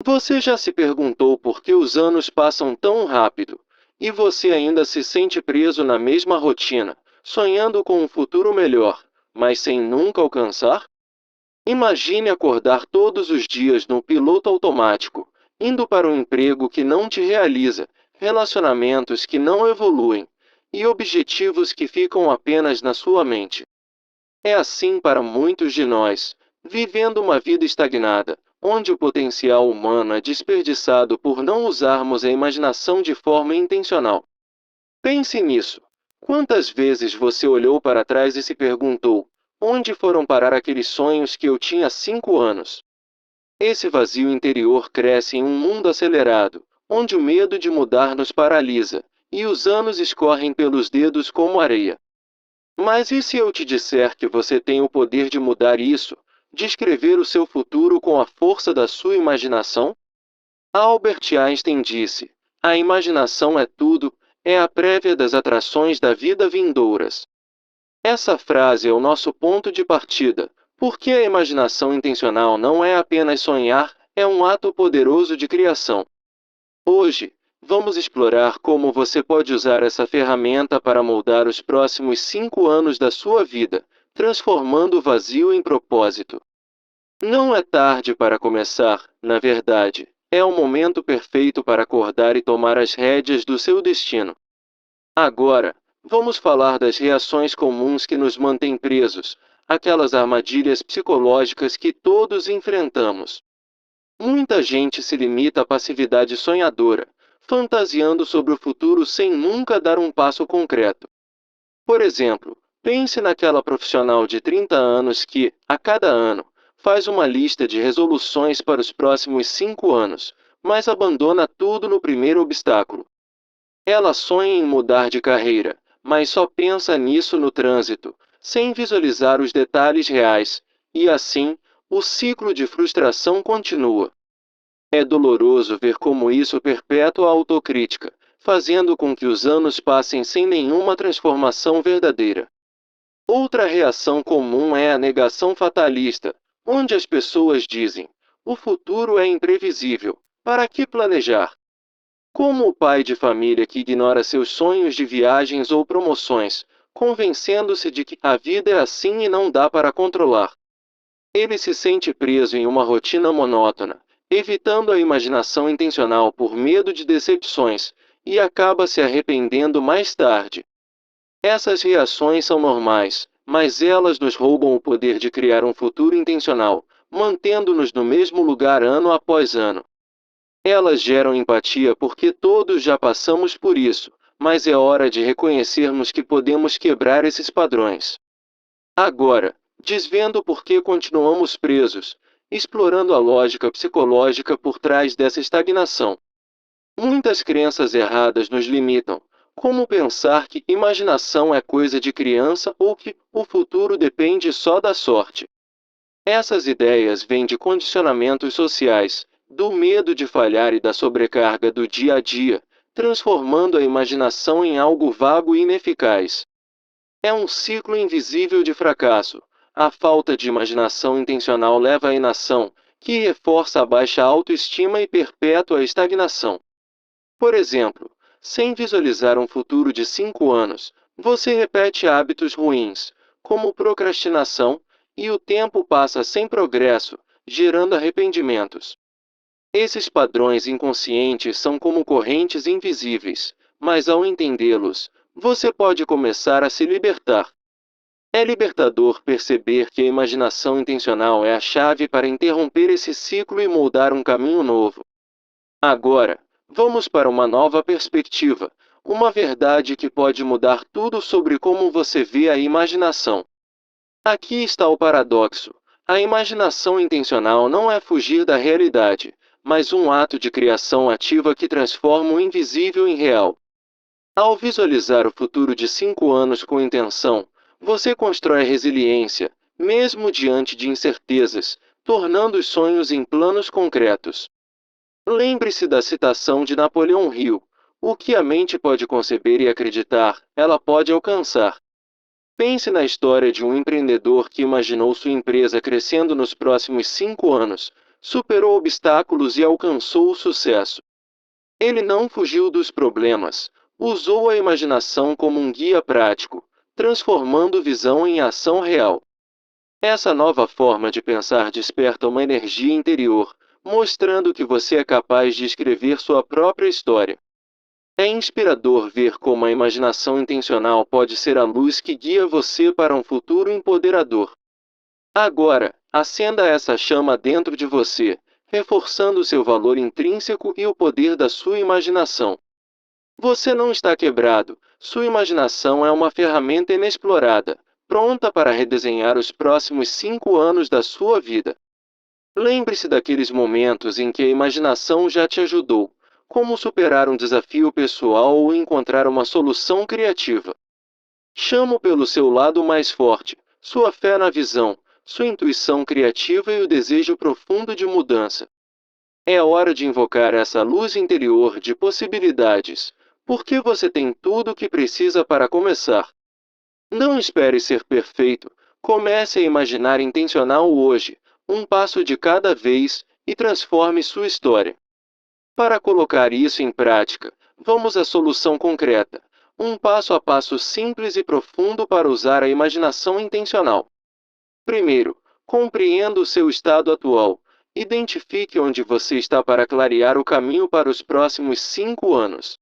Você já se perguntou por que os anos passam tão rápido? E você ainda se sente preso na mesma rotina, sonhando com um futuro melhor, mas sem nunca alcançar? Imagine acordar todos os dias no piloto automático, indo para um emprego que não te realiza, relacionamentos que não evoluem e objetivos que ficam apenas na sua mente. É assim para muitos de nós, vivendo uma vida estagnada, onde o potencial humano é desperdiçado por não usarmos a imaginação de forma intencional. Pense nisso. Quantas vezes você olhou para trás e se perguntou: onde foram parar aqueles sonhos que eu tinha há 5 anos? Esse vazio interior cresce em um mundo acelerado, onde o medo de mudar nos paralisa, e os anos escorrem pelos dedos como areia. Mas e se eu te disser que você tem o poder de mudar isso, de escrever o seu futuro com a força da sua imaginação? Albert Einstein disse: a imaginação é tudo, é a prévia das atrações da vida vindouras. Essa frase é o nosso ponto de partida, porque a imaginação intencional não é apenas sonhar, é um ato poderoso de criação. Hoje, vamos explorar como você pode usar essa ferramenta para moldar os próximos 5 anos da sua vida, transformando o vazio em propósito. Não é tarde para começar, na verdade, é o momento perfeito para acordar e tomar as rédeas do seu destino. Agora, vamos falar das reações comuns que nos mantêm presos, aquelas armadilhas psicológicas que todos enfrentamos. Muita gente se limita à passividade sonhadora, fantasiando sobre o futuro sem nunca dar um passo concreto. Por exemplo, pense naquela profissional de 30 anos que, a cada ano, faz uma lista de resoluções para os próximos 5 anos, mas abandona tudo no primeiro obstáculo. Ela sonha em mudar de carreira, mas só pensa nisso no trânsito, sem visualizar os detalhes reais, e assim, o ciclo de frustração continua. É doloroso ver como isso perpetua a autocrítica, fazendo com que os anos passem sem nenhuma transformação verdadeira. Outra reação comum é a negação fatalista, onde as pessoas dizem: o futuro é imprevisível, para que planejar? Como o pai de família que ignora seus sonhos de viagens ou promoções, convencendo-se de que a vida é assim e não dá para controlar. Ele se sente preso em uma rotina monótona, evitando a imaginação intencional por medo de decepções, e acaba se arrependendo mais tarde. Essas reações são normais, mas elas nos roubam o poder de criar um futuro intencional, mantendo-nos no mesmo lugar ano após ano. Elas geram empatia porque todos já passamos por isso, mas é hora de reconhecermos que podemos quebrar esses padrões. Agora, desvendo por que continuamos presos, explorando a lógica psicológica por trás dessa estagnação. Muitas crenças erradas nos limitam, como pensar que imaginação é coisa de criança ou que o futuro depende só da sorte. Essas ideias vêm de condicionamentos sociais, do medo de falhar e da sobrecarga do dia a dia, transformando a imaginação em algo vago e ineficaz. É um ciclo invisível de fracasso. A falta de imaginação intencional leva à inação, que reforça a baixa autoestima e perpétua a estagnação. Por exemplo, sem visualizar um futuro de 5 anos, você repete hábitos ruins, como procrastinação, e o tempo passa sem progresso, gerando arrependimentos. Esses padrões inconscientes são como correntes invisíveis, mas ao entendê-los, você pode começar a se libertar. É libertador perceber que a imaginação intencional é a chave para interromper esse ciclo e moldar um caminho novo. Agora, vamos para uma nova perspectiva, uma verdade que pode mudar tudo sobre como você vê a imaginação. Aqui está o paradoxo. A imaginação intencional não é fugir da realidade, mas um ato de criação ativa que transforma o invisível em real. Ao visualizar o futuro de 5 anos com intenção, você constrói resiliência, mesmo diante de incertezas, tornando os sonhos em planos concretos. Lembre-se da citação de Napoleão Hill: o que a mente pode conceber e acreditar, ela pode alcançar. Pense na história de um empreendedor que imaginou sua empresa crescendo nos próximos 5 anos, superou obstáculos e alcançou o sucesso. Ele não fugiu dos problemas, usou a imaginação como um guia prático, transformando visão em ação real. Essa nova forma de pensar desperta uma energia interior, mostrando que você é capaz de escrever sua própria história. É inspirador ver como a imaginação intencional pode ser a luz que guia você para um futuro empoderador. Agora, acenda essa chama dentro de você, reforçando seu valor intrínseco e o poder da sua imaginação. Você não está quebrado, sua imaginação é uma ferramenta inexplorada, pronta para redesenhar os próximos 5 anos da sua vida. Lembre-se daqueles momentos em que a imaginação já te ajudou, como superar um desafio pessoal ou encontrar uma solução criativa. Chamo pelo seu lado mais forte, sua fé na visão, sua intuição criativa e o desejo profundo de mudança. É hora de invocar essa luz interior de possibilidades, porque você tem tudo o que precisa para começar. Não espere ser perfeito, comece a imaginar intencional hoje, um passo de cada vez, e transforme sua história. Para colocar isso em prática, vamos à solução concreta, um passo a passo simples e profundo para usar a imaginação intencional. Primeiro, compreenda o seu estado atual. Identifique onde você está para clarear o caminho para os próximos 5 anos.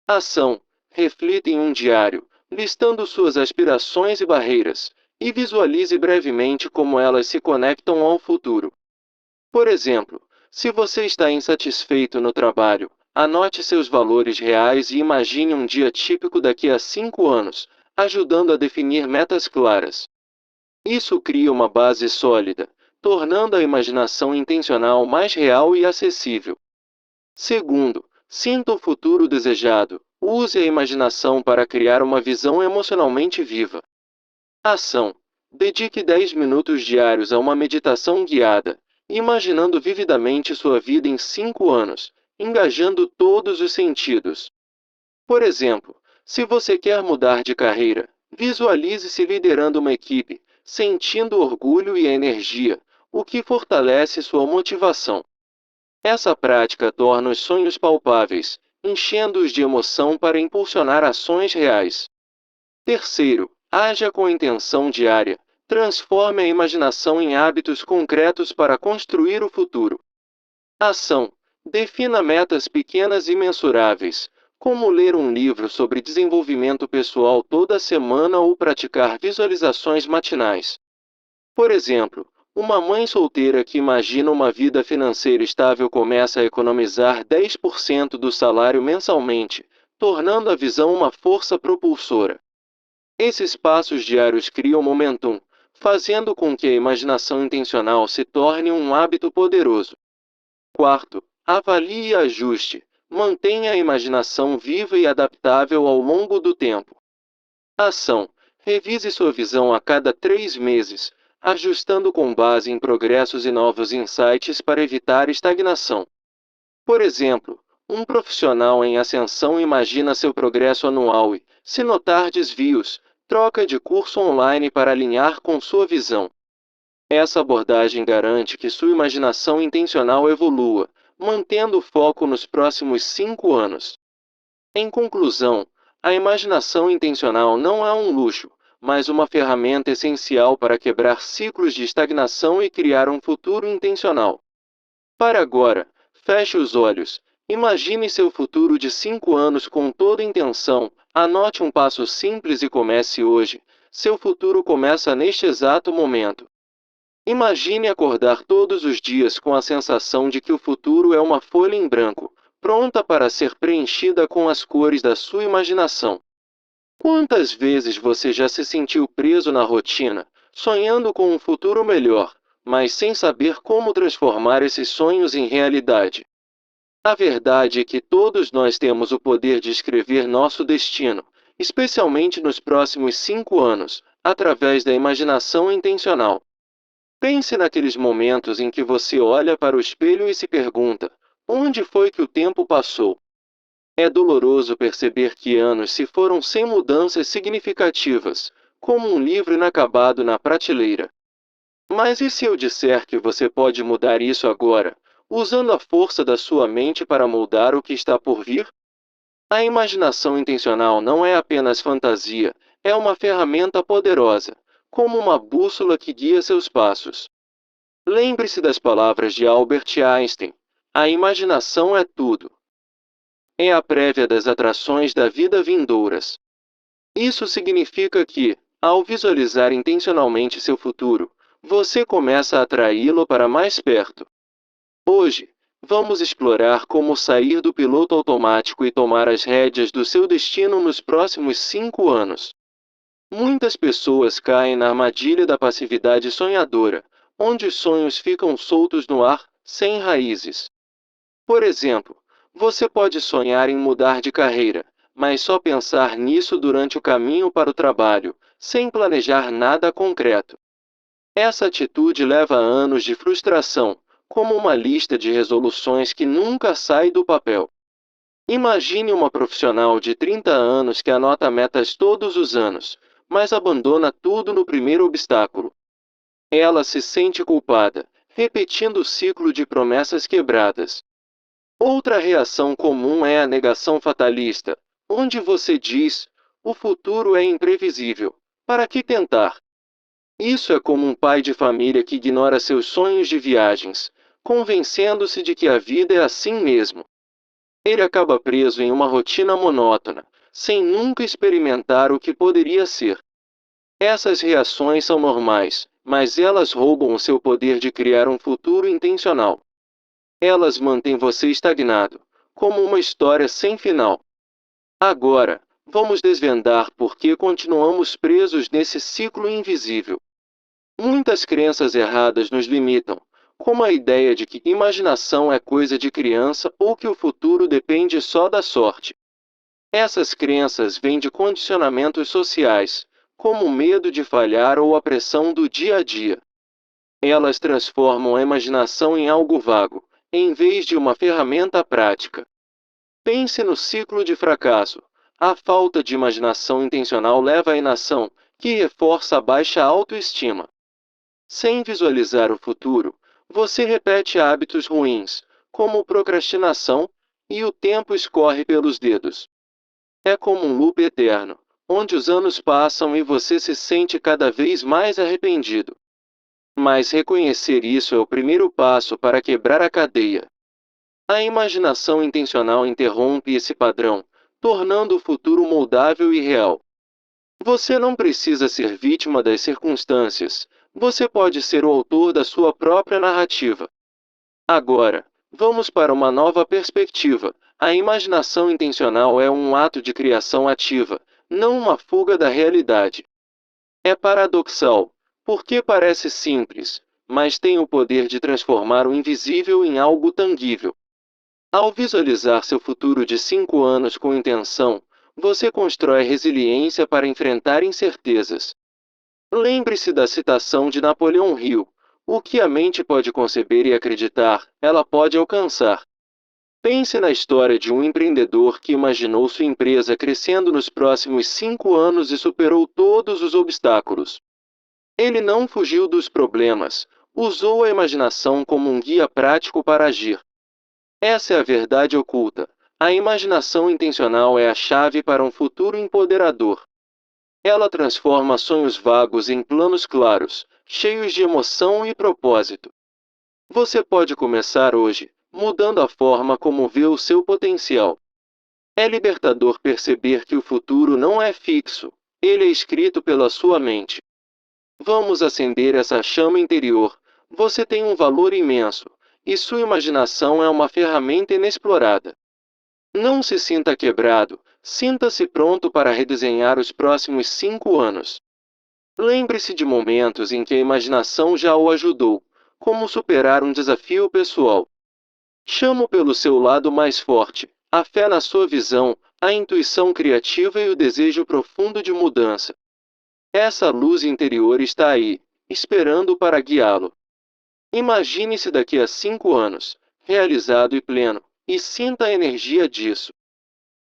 Ação: reflita em um diário, listando suas aspirações e barreiras, e visualize brevemente como elas se conectam ao futuro. Por exemplo, se você está insatisfeito no trabalho, anote seus valores reais e imagine um dia típico daqui a 5 anos, ajudando a definir metas claras. Isso cria uma base sólida, tornando a imaginação intencional mais real e acessível. Segundo, sinta o futuro desejado. Use a imaginação para criar uma visão emocionalmente viva. Ação: dedique 10 minutos diários a uma meditação guiada, imaginando vividamente sua vida em 5 anos, engajando todos os sentidos. Por exemplo, se você quer mudar de carreira, visualize-se liderando uma equipe, sentindo orgulho e energia, o que fortalece sua motivação. Essa prática torna os sonhos palpáveis, enchendo-os de emoção para impulsionar ações reais. Terceiro, haja com intenção diária. Transforme a imaginação em hábitos concretos para construir o futuro. Ação: defina metas pequenas e mensuráveis, como ler um livro sobre desenvolvimento pessoal toda semana ou praticar visualizações matinais. Por exemplo, uma mãe solteira que imagina uma vida financeira estável começa a economizar 10% do salário mensalmente, tornando a visão uma força propulsora. Esses passos diários criam momentum, fazendo com que a imaginação intencional se torne um hábito poderoso. Quarto, avalie e ajuste. Mantenha a imaginação viva e adaptável ao longo do tempo. Ação: revise sua visão a cada 3 meses, ajustando com base em progressos e novos insights para evitar estagnação. Por exemplo, um profissional em ascensão imagina seu progresso anual e, se notar desvios, troca de curso online para alinhar com sua visão. Essa abordagem garante que sua imaginação intencional evolua, mantendo o foco nos próximos 5 anos. Em conclusão, a imaginação intencional não é um luxo, mas uma ferramenta essencial para quebrar ciclos de estagnação e criar um futuro intencional. Para agora, feche os olhos, imagine seu futuro de 5 anos com toda intenção, anote um passo simples e comece hoje. Seu futuro começa neste exato momento. Imagine acordar todos os dias com a sensação de que o futuro é uma folha em branco, pronta para ser preenchida com as cores da sua imaginação. Quantas vezes você já se sentiu preso na rotina, sonhando com um futuro melhor, mas sem saber como transformar esses sonhos em realidade? A verdade é que todos nós temos o poder de escrever nosso destino, especialmente nos próximos 5 anos, através da imaginação intencional. Pense naqueles momentos em que você olha para o espelho e se pergunta: onde foi que o tempo passou? É doloroso perceber que anos se foram sem mudanças significativas, como um livro inacabado na prateleira. Mas e se eu disser que você pode mudar isso agora, usando a força da sua mente para moldar o que está por vir? A imaginação intencional não é apenas fantasia, é uma ferramenta poderosa, como uma bússola que guia seus passos. Lembre-se das palavras de Albert Einstein: a imaginação é tudo. É a prévia das atrações da vida vindouras. Isso significa que, ao visualizar intencionalmente seu futuro, você começa a atraí-lo para mais perto. Hoje, vamos explorar como sair do piloto automático e tomar as rédeas do seu destino nos próximos 5 anos. Muitas pessoas caem na armadilha da passividade sonhadora, onde os sonhos ficam soltos no ar, sem raízes. Por exemplo, você pode sonhar em mudar de carreira, mas só pensar nisso durante o caminho para o trabalho, sem planejar nada concreto. Essa atitude leva a anos de frustração, como uma lista de resoluções que nunca sai do papel. Imagine uma profissional de 30 anos que anota metas todos os anos, mas abandona tudo no primeiro obstáculo. Ela se sente culpada, repetindo o ciclo de promessas quebradas. Outra reação comum é a negação fatalista, onde você diz: o futuro é imprevisível. Para que tentar? Isso é como um pai de família que ignora seus sonhos de viagens, convencendo-se de que a vida é assim mesmo. Ele acaba preso em uma rotina monótona, sem nunca experimentar o que poderia ser. Essas reações são normais, mas elas roubam o seu poder de criar um futuro intencional. Elas mantêm você estagnado, como uma história sem final. Agora, vamos desvendar por que continuamos presos nesse ciclo invisível. Muitas crenças erradas nos limitam, como a ideia de que imaginação é coisa de criança ou que o futuro depende só da sorte. Essas crenças vêm de condicionamentos sociais, como o medo de falhar ou a pressão do dia a dia. Elas transformam a imaginação em algo vago, em vez de uma ferramenta prática. Pense no ciclo de fracasso. A falta de imaginação intencional leva à inação, que reforça a baixa autoestima. Sem visualizar o futuro, você repete hábitos ruins, como procrastinação, e o tempo escorre pelos dedos. É como um loop eterno, onde os anos passam e você se sente cada vez mais arrependido. Mas reconhecer isso é o primeiro passo para quebrar a cadeia. A imaginação intencional interrompe esse padrão, tornando o futuro moldável e real. Você não precisa ser vítima das circunstâncias, você pode ser o autor da sua própria narrativa. Agora, vamos para uma nova perspectiva. A imaginação intencional é um ato de criação ativa, não uma fuga da realidade. É paradoxal, porque parece simples, mas tem o poder de transformar o invisível em algo tangível. Ao visualizar seu futuro de 5 anos com intenção, você constrói resiliência para enfrentar incertezas. Lembre-se da citação de Napoleão Hill: o que a mente pode conceber e acreditar, ela pode alcançar. Pense na história de um empreendedor que imaginou sua empresa crescendo nos próximos 5 anos e superou todos os obstáculos. Ele não fugiu dos problemas, usou a imaginação como um guia prático para agir. Essa é a verdade oculta. A imaginação intencional é a chave para um futuro empoderador. Ela transforma sonhos vagos em planos claros, cheios de emoção e propósito. Você pode começar hoje, mudando a forma como vê o seu potencial. É libertador perceber que o futuro não é fixo, ele é escrito pela sua mente. Vamos acender essa chama interior. Você tem um valor imenso, e sua imaginação é uma ferramenta inexplorada. Não se sinta quebrado, sinta-se pronto para redesenhar os próximos 5 anos. Lembre-se de momentos em que a imaginação já o ajudou, como superar um desafio pessoal. Chamo pelo seu lado mais forte, a fé na sua visão, a intuição criativa e o desejo profundo de mudança. Essa luz interior está aí, esperando para guiá-lo. Imagine-se daqui a 5 anos, realizado e pleno, e sinta a energia disso.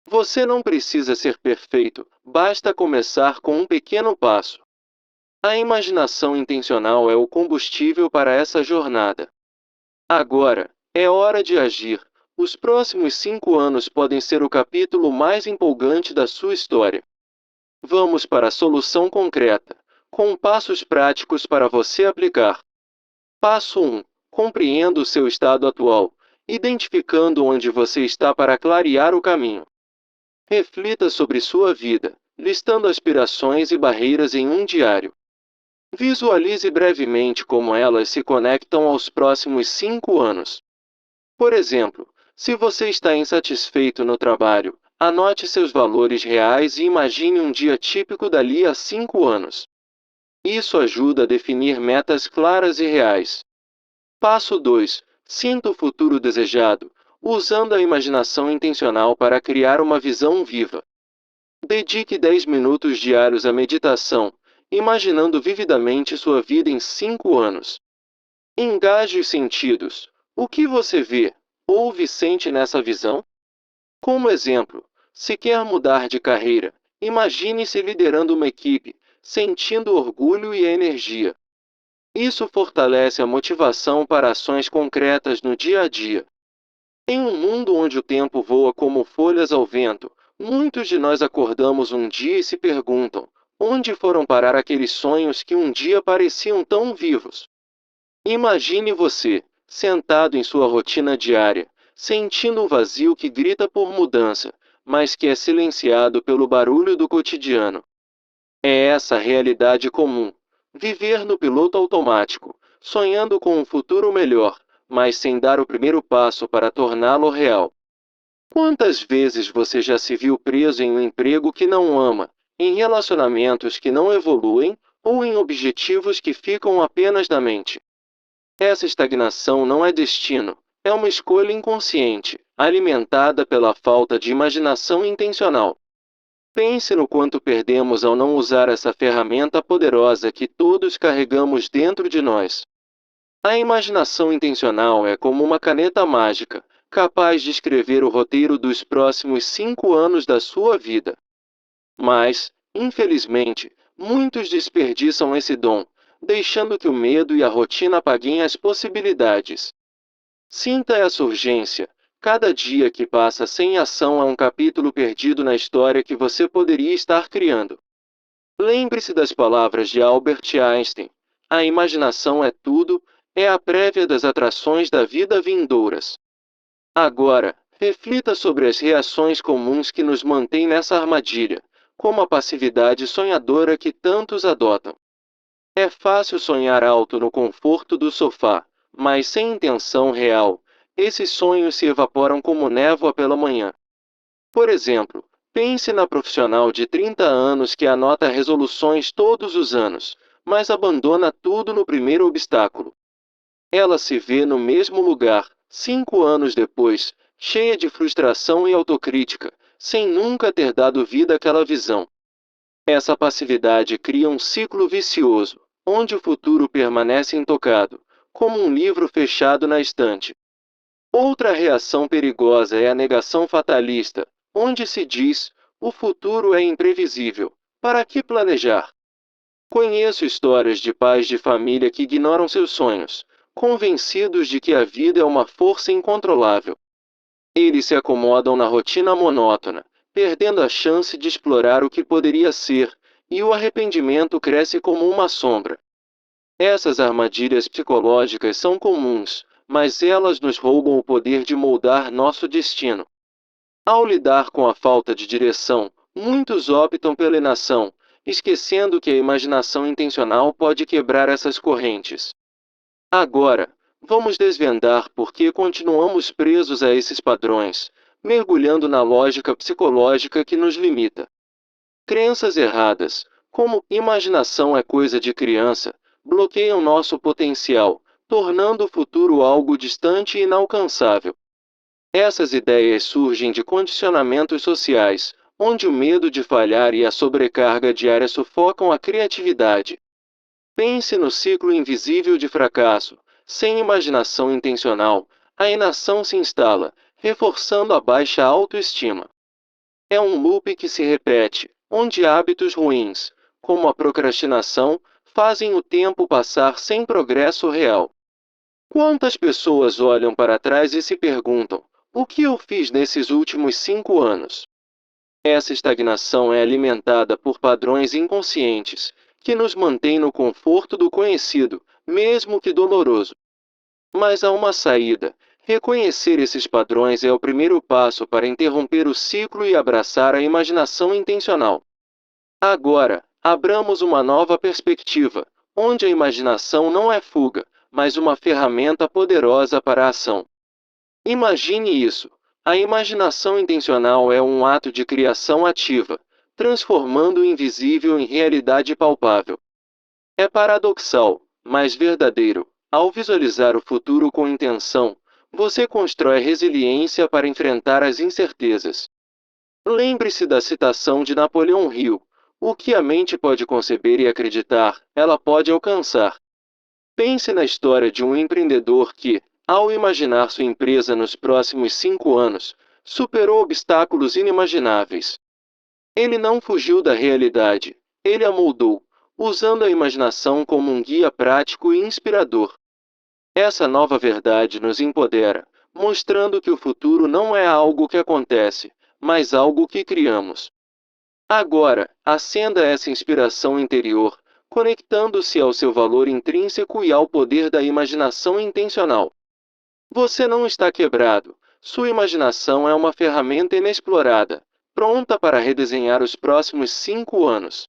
Você não precisa ser perfeito, basta começar com um pequeno passo. A imaginação intencional é o combustível para essa jornada. Agora, é hora de agir. Os próximos 5 anos podem ser o capítulo mais empolgante da sua história. Vamos para a solução concreta, com passos práticos para você aplicar. Passo 1. Compreenda o seu estado atual, identificando onde você está para clarear o caminho. Reflita sobre sua vida, listando aspirações e barreiras em um diário. Visualize brevemente como elas se conectam aos próximos 5 anos. Por exemplo, se você está insatisfeito no trabalho, anote seus valores reais e imagine um dia típico dali a 5 anos. Isso ajuda a definir metas claras e reais. Passo 2. Sinta o futuro desejado, usando a imaginação intencional para criar uma visão viva. Dedique 10 minutos diários à meditação, imaginando vividamente sua vida em 5 anos. Engaje os sentidos. O que você vê, ouve e sente nessa visão? Como exemplo, se quer mudar de carreira, imagine-se liderando uma equipe, sentindo orgulho e energia. Isso fortalece a motivação para ações concretas no dia a dia. Em um mundo onde o tempo voa como folhas ao vento, muitos de nós acordamos um dia e se perguntam: onde foram parar aqueles sonhos que um dia pareciam tão vivos? Imagine você, sentado em sua rotina diária, sentindo um vazio que grita por mudança, mas que é silenciado pelo barulho do cotidiano. É essa a realidade comum. Viver no piloto automático, sonhando com um futuro melhor, mas sem dar o primeiro passo para torná-lo real. Quantas vezes você já se viu preso em um emprego que não ama, em relacionamentos que não evoluem, ou em objetivos que ficam apenas na mente? Essa estagnação não é destino, é uma escolha inconsciente, alimentada pela falta de imaginação intencional. Pense no quanto perdemos ao não usar essa ferramenta poderosa que todos carregamos dentro de nós. A imaginação intencional é como uma caneta mágica, capaz de escrever o roteiro dos próximos 5 anos da sua vida. Mas, infelizmente, muitos desperdiçam esse dom, deixando que o medo e a rotina apaguem as possibilidades. Sinta essa urgência. Cada dia que passa sem ação é um capítulo perdido na história que você poderia estar criando. Lembre-se das palavras de Albert Einstein: a imaginação é tudo, é a prévia das atrações da vida vindouras. Agora, reflita sobre as reações comuns que nos mantêm nessa armadilha, como a passividade sonhadora que tantos adotam. É fácil sonhar alto no conforto do sofá, mas sem intenção real, esses sonhos se evaporam como névoa pela manhã. Por exemplo, pense na profissional de 30 anos que anota resoluções todos os anos, mas abandona tudo no primeiro obstáculo. Ela se vê no mesmo lugar, 5 anos depois, cheia de frustração e autocrítica, sem nunca ter dado vida àquela visão. Essa passividade cria um ciclo vicioso, onde o futuro permanece intocado, como um livro fechado na estante. Outra reação perigosa é a negação fatalista, onde se diz: o futuro é imprevisível, para que planejar? Conheço histórias de pais de família que ignoram seus sonhos, convencidos de que a vida é uma força incontrolável. Eles se acomodam na rotina monótona, perdendo a chance de explorar o que poderia ser, e o arrependimento cresce como uma sombra. Essas armadilhas psicológicas são comuns, mas elas nos roubam o poder de moldar nosso destino. Ao lidar com a falta de direção, muitos optam pela inação, esquecendo que a imaginação intencional pode quebrar essas correntes. Agora, vamos desvendar por que continuamos presos a esses padrões, mergulhando na lógica psicológica que nos limita. Crenças erradas, como imaginação é coisa de criança, bloqueiam nosso potencial, tornando o futuro algo distante e inalcançável. Essas ideias surgem de condicionamentos sociais, onde o medo de falhar e a sobrecarga diária sufocam a criatividade. Pense no ciclo invisível de fracasso. Sem imaginação intencional, a inação se instala, reforçando a baixa autoestima. É um loop que se repete, onde hábitos ruins, como a procrastinação, fazem o tempo passar sem progresso real. Quantas pessoas olham para trás e se perguntam: o que eu fiz nesses últimos 5 anos? Essa estagnação é alimentada por padrões inconscientes, que nos mantêm no conforto do conhecido, mesmo que doloroso. Mas há uma saída. Reconhecer esses padrões é o primeiro passo para interromper o ciclo e abraçar a imaginação intencional. Agora, abramos uma nova perspectiva, onde a imaginação não é fuga, mas uma ferramenta poderosa para a ação. Imagine isso. A imaginação intencional é um ato de criação ativa, transformando o invisível em realidade palpável. É paradoxal, mas verdadeiro. Ao visualizar o futuro com intenção, você constrói resiliência para enfrentar as incertezas. Lembre-se da citação de Napoleão Hill: o que a mente pode conceber e acreditar, ela pode alcançar. Pense na história de um empreendedor que, ao imaginar sua empresa nos próximos 5 anos, superou obstáculos inimagináveis. Ele não fugiu da realidade, ele a moldou, usando a imaginação como um guia prático e inspirador. Essa nova verdade nos empodera, mostrando que o futuro não é algo que acontece, mas algo que criamos. Agora, acenda essa inspiração interior, conectando-se ao seu valor intrínseco e ao poder da imaginação intencional. Você não está quebrado, sua imaginação é uma ferramenta inexplorada, pronta para redesenhar os próximos 5 anos.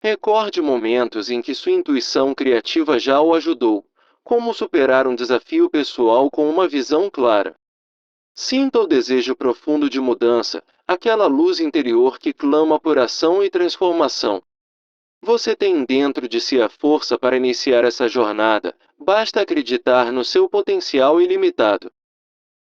Recorde momentos em que sua intuição criativa já o ajudou, como superar um desafio pessoal com uma visão clara. Sinta o desejo profundo de mudança, aquela luz interior que clama por ação e transformação. Você tem dentro de si a força para iniciar essa jornada, basta acreditar no seu potencial ilimitado.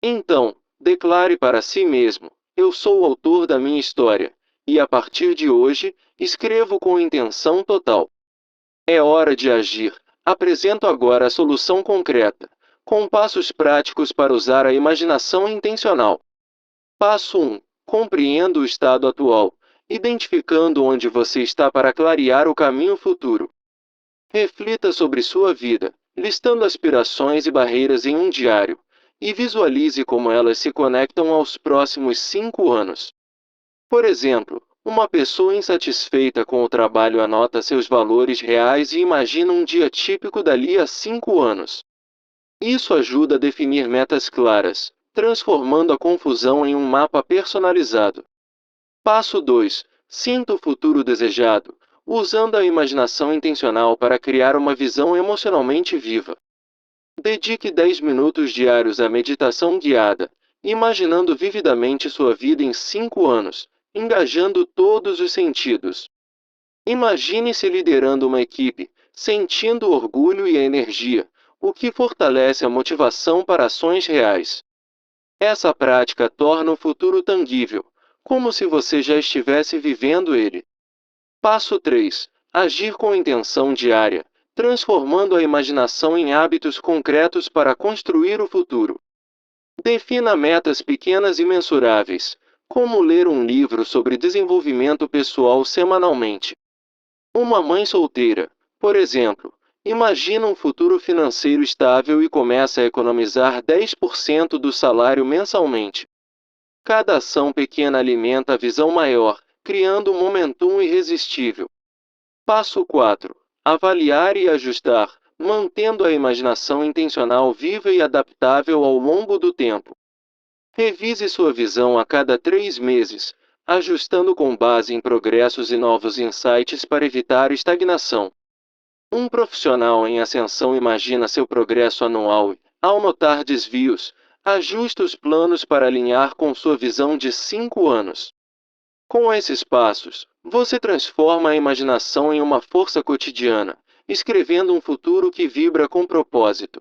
Então, declare para si mesmo: eu sou o autor da minha história, e a partir de hoje, escrevo com intenção total. É hora de agir. Apresento agora a solução concreta, com passos práticos para usar a imaginação intencional. Passo 1. Compreenda o estado atual, identificando onde você está para clarear o caminho futuro. Reflita sobre sua vida, listando aspirações e barreiras em um diário, e visualize como elas se conectam aos próximos 5 anos. Por exemplo, uma pessoa insatisfeita com o trabalho anota seus valores reais e imagina um dia típico dali a 5 anos. Isso ajuda a definir metas claras, transformando a confusão em um mapa personalizado. Passo 2. Sinta o futuro desejado, usando a imaginação intencional para criar uma visão emocionalmente viva. Dedique 10 minutos diários à meditação guiada, imaginando vividamente sua vida em 5 anos, engajando todos os sentidos. Imagine-se liderando uma equipe, sentindo o orgulho e a energia, o que fortalece a motivação para ações reais. Essa prática torna o futuro tangível, como se você já estivesse vivendo ele. Passo 3. Agir com intenção diária, transformando a imaginação em hábitos concretos para construir o futuro. Defina metas pequenas e mensuráveis, como ler um livro sobre desenvolvimento pessoal semanalmente. Uma mãe solteira, por exemplo, imagina um futuro financeiro estável e começa a economizar 10% do salário mensalmente. Cada ação pequena alimenta a visão maior, criando um momentum irresistível. Passo 4. Avaliar e ajustar, mantendo a imaginação intencional viva e adaptável ao longo do tempo. Revise sua visão a cada 3 meses, ajustando com base em progressos e novos insights para evitar estagnação. Um profissional em ascensão imagina seu progresso anual e, ao notar desvios, ajusta os planos para alinhar com sua visão de 5 anos. Com esses passos, você transforma a imaginação em uma força cotidiana, escrevendo um futuro que vibra com propósito.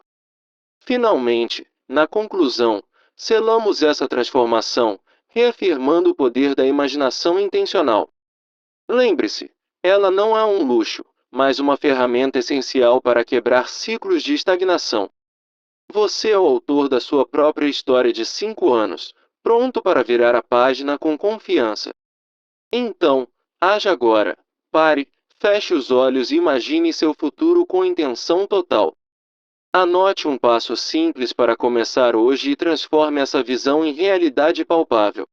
Finalmente, na conclusão, selamos essa transformação, reafirmando o poder da imaginação intencional. Lembre-se, ela não é um luxo, mas uma ferramenta essencial para quebrar ciclos de estagnação. Você é o autor da sua própria história de 5 anos, pronto para virar a página com confiança. Então, haja agora. Pare, Feche os olhos e imagine seu futuro com intenção total. Anote um passo simples para começar hoje e transforme essa visão em realidade palpável.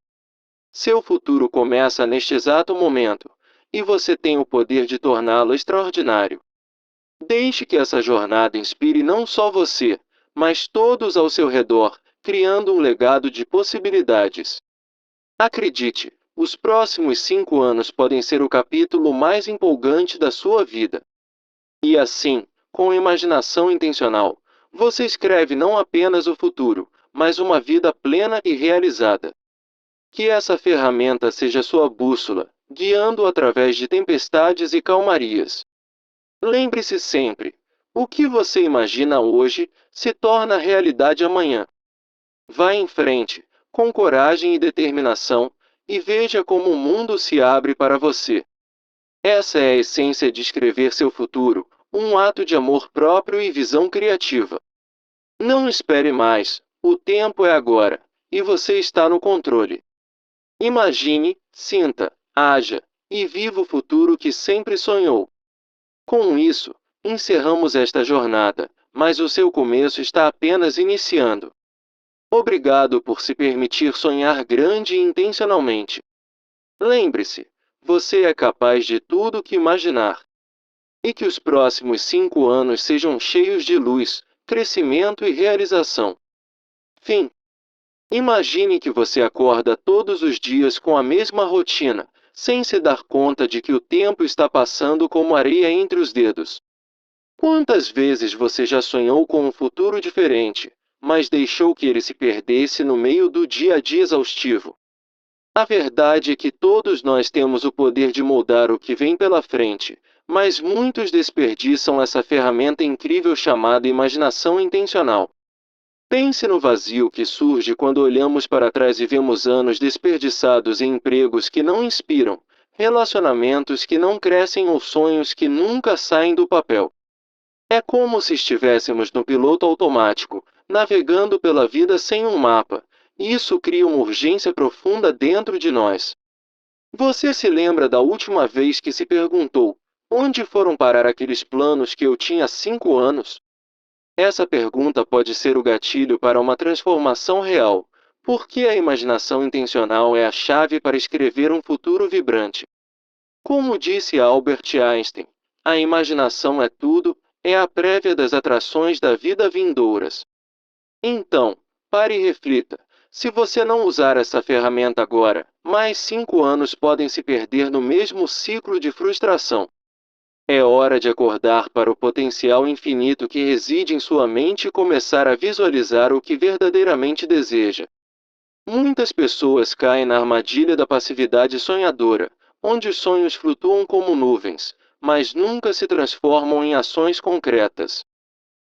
Seu futuro começa neste exato momento, e você tem o poder de torná-lo extraordinário. Deixe que essa jornada inspire não só você, mas todos ao seu redor, criando um legado de possibilidades. Acredite, os próximos 5 anos podem ser o capítulo mais empolgante da sua vida. E assim, com imaginação intencional, você escreve não apenas o futuro, mas uma vida plena e realizada. Que essa ferramenta seja sua bússola, guiando-o através de tempestades e calmarias. Lembre-se sempre: o que você imagina hoje se torna realidade amanhã. Vá em frente, com coragem e determinação, e veja como o mundo se abre para você. Essa é a essência de escrever seu futuro, um ato de amor próprio e visão criativa. Não espere mais, o tempo é agora, e você está no controle. Imagine, sinta, haja, e viva o futuro que sempre sonhou. Com isso, encerramos esta jornada, mas o seu começo está apenas iniciando. Obrigado por se permitir sonhar grande e intencionalmente. Lembre-se, você é capaz de tudo o que imaginar. E que os próximos 5 anos sejam cheios de luz, crescimento e realização. Fim. Imagine que você acorda todos os dias com a mesma rotina, sem se dar conta de que o tempo está passando como areia entre os dedos. Quantas vezes você já sonhou com um futuro diferente, mas deixou que ele se perdesse no meio do dia a dia exaustivo? A verdade é que todos nós temos o poder de moldar o que vem pela frente, mas muitos desperdiçam essa ferramenta incrível chamada imaginação intencional. Pense no vazio que surge quando olhamos para trás e vemos anos desperdiçados em empregos que não inspiram, relacionamentos que não crescem ou sonhos que nunca saem do papel. É como se estivéssemos no piloto automático, navegando pela vida sem um mapa, e isso cria uma urgência profunda dentro de nós. Você se lembra da última vez que se perguntou: onde foram parar aqueles planos que eu tinha há 5 anos? Essa pergunta pode ser o gatilho para uma transformação real, porque a imaginação intencional é a chave para escrever um futuro vibrante. Como disse Albert Einstein, a imaginação é tudo, é a prévia das atrações da vida vindouras. Então, pare e reflita: se você não usar essa ferramenta agora, mais 5 anos podem se perder no mesmo ciclo de frustração. É hora de acordar para o potencial infinito que reside em sua mente e começar a visualizar o que verdadeiramente deseja. Muitas pessoas caem na armadilha da passividade sonhadora, onde os sonhos flutuam como nuvens, mas nunca se transformam em ações concretas.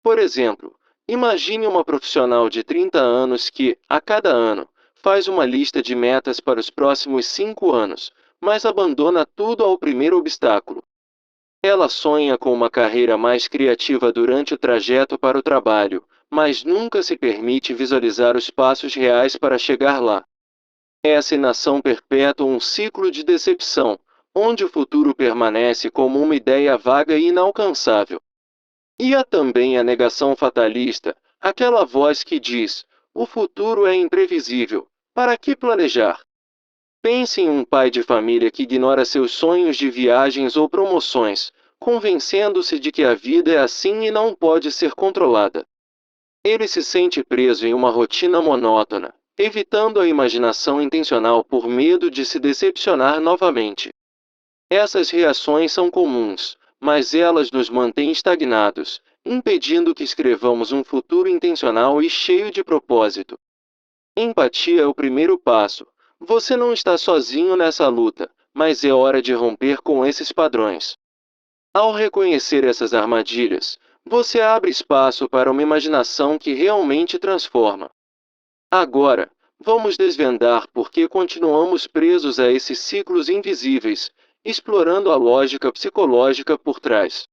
Por exemplo, imagine uma profissional de 30 anos que, a cada ano, faz uma lista de metas para os próximos 5 anos, mas abandona tudo ao primeiro obstáculo. Ela sonha com uma carreira mais criativa durante o trajeto para o trabalho, mas nunca se permite visualizar os passos reais para chegar lá. Essa inação perpétua um ciclo de decepção, onde o futuro permanece como uma ideia vaga e inalcançável. E há também a negação fatalista, aquela voz que diz: o futuro é imprevisível, para que planejar? Pense em um pai de família que ignora seus sonhos de viagens ou promoções, convencendo-se de que a vida é assim e não pode ser controlada. Ele se sente preso em uma rotina monótona, evitando a imaginação intencional por medo de se decepcionar novamente. Essas reações são comuns, mas elas nos mantêm estagnados, impedindo que escrevamos um futuro intencional e cheio de propósito. Empatia é o primeiro passo. Você não está sozinho nessa luta, mas é hora de romper com esses padrões. Ao reconhecer essas armadilhas, você abre espaço para uma imaginação que realmente transforma. Agora, vamos desvendar por que continuamos presos a esses ciclos invisíveis, explorando a lógica psicológica por trás.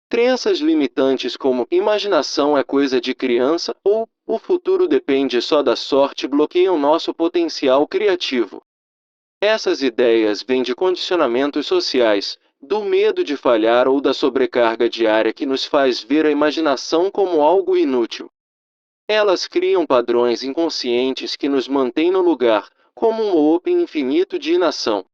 Crenças limitantes como imaginação é coisa de criança ou o futuro depende só da sorte bloqueiam nosso potencial criativo. Essas ideias vêm de condicionamentos sociais, do medo de falhar ou da sobrecarga diária que nos faz ver a imaginação como algo inútil. Elas criam padrões inconscientes que nos mantêm no lugar, como um looping infinito de inação.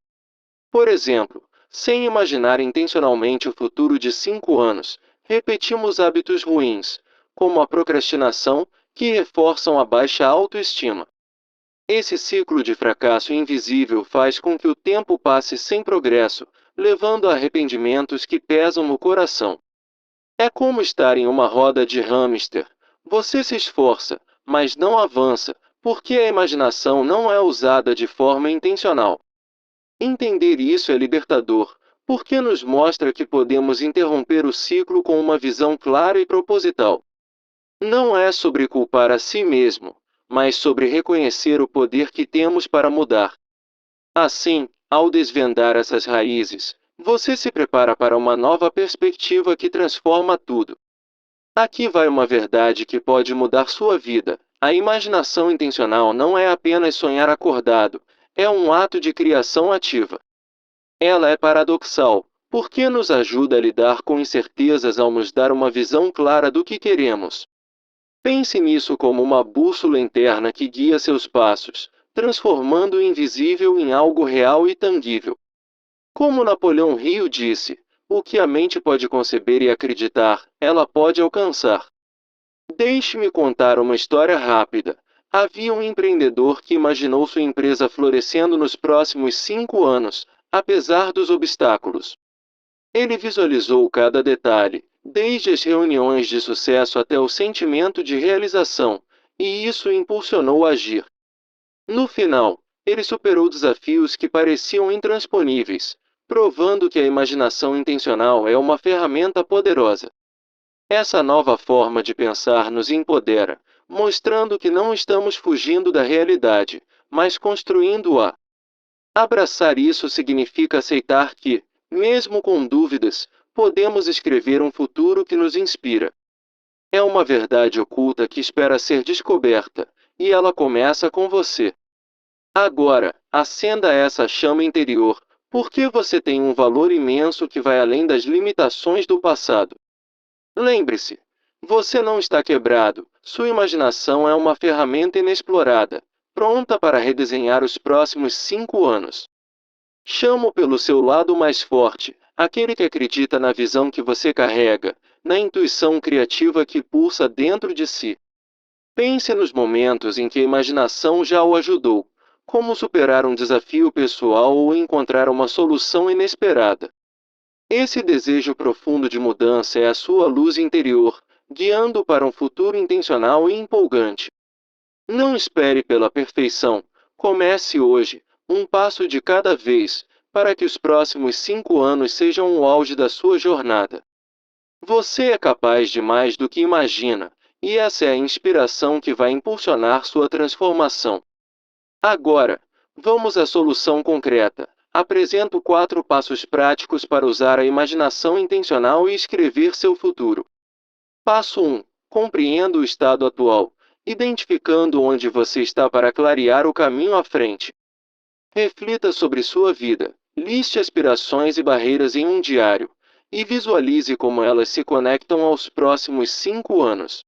Por exemplo, sem imaginar intencionalmente o futuro de 5 anos, repetimos hábitos ruins, como a procrastinação, que reforçam a baixa autoestima. Esse ciclo de fracasso invisível faz com que o tempo passe sem progresso, levando a arrependimentos que pesam no coração. É como estar em uma roda de hamster. Você se esforça, mas não avança, porque a imaginação não é usada de forma intencional. Entender isso é libertador, porque nos mostra que podemos interromper o ciclo com uma visão clara e proposital. Não é sobre culpar a si mesmo, mas sobre reconhecer o poder que temos para mudar. Assim, ao desvendar essas raízes, você se prepara para uma nova perspectiva que transforma tudo. Aqui vai uma verdade que pode mudar sua vida. A imaginação intencional não é apenas sonhar acordado, é um ato de criação ativa. Ela é paradoxal, porque nos ajuda a lidar com incertezas ao nos dar uma visão clara do que queremos. Pense nisso como uma bússola interna que guia seus passos, transformando o invisível em algo real e tangível. Como Napoleão Hill disse, o que a mente pode conceber e acreditar, ela pode alcançar. Deixe-me contar uma história rápida. Havia um empreendedor que imaginou sua empresa florescendo nos próximos 5 anos, apesar dos obstáculos. Ele visualizou cada detalhe, desde as reuniões de sucesso até o sentimento de realização, e isso o impulsionou a agir. No final, ele superou desafios que pareciam intransponíveis, provando que a imaginação intencional é uma ferramenta poderosa. Essa nova forma de pensar nos empodera, mostrando que não estamos fugindo da realidade, mas construindo-a. Abraçar isso significa aceitar que, mesmo com dúvidas, podemos escrever um futuro que nos inspira. É uma verdade oculta que espera ser descoberta, e ela começa com você. Agora, acenda essa chama interior, porque você tem um valor imenso que vai além das limitações do passado. Lembre-se, você não está quebrado, sua imaginação é uma ferramenta inexplorada, pronta para redesenhar os próximos 5 anos. Chamo pelo seu lado mais forte, aquele que acredita na visão que você carrega, na intuição criativa que pulsa dentro de si. Pense nos momentos em que a imaginação já o ajudou, como superar um desafio pessoal ou encontrar uma solução inesperada. Esse desejo profundo de mudança é a sua luz interior, guiando para um futuro intencional e empolgante. Não espere pela perfeição, comece hoje, um passo de cada vez, para que os próximos 5 anos sejam o auge da sua jornada. Você é capaz de mais do que imagina, e essa é a inspiração que vai impulsionar sua transformação. Agora, vamos à solução concreta. Apresento 4 passos práticos para usar a imaginação intencional e escrever seu futuro. Passo 1. Compreenda o estado atual, identificando onde você está para clarear o caminho à frente. Reflita sobre sua vida, liste aspirações e barreiras em um diário, e visualize como elas se conectam aos próximos 5 anos.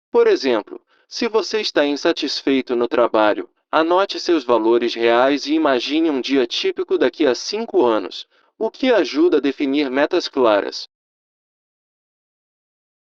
Por exemplo, se você está insatisfeito no trabalho, anote seus valores reais e imagine um dia típico daqui a 5 anos, o que ajuda a definir metas claras.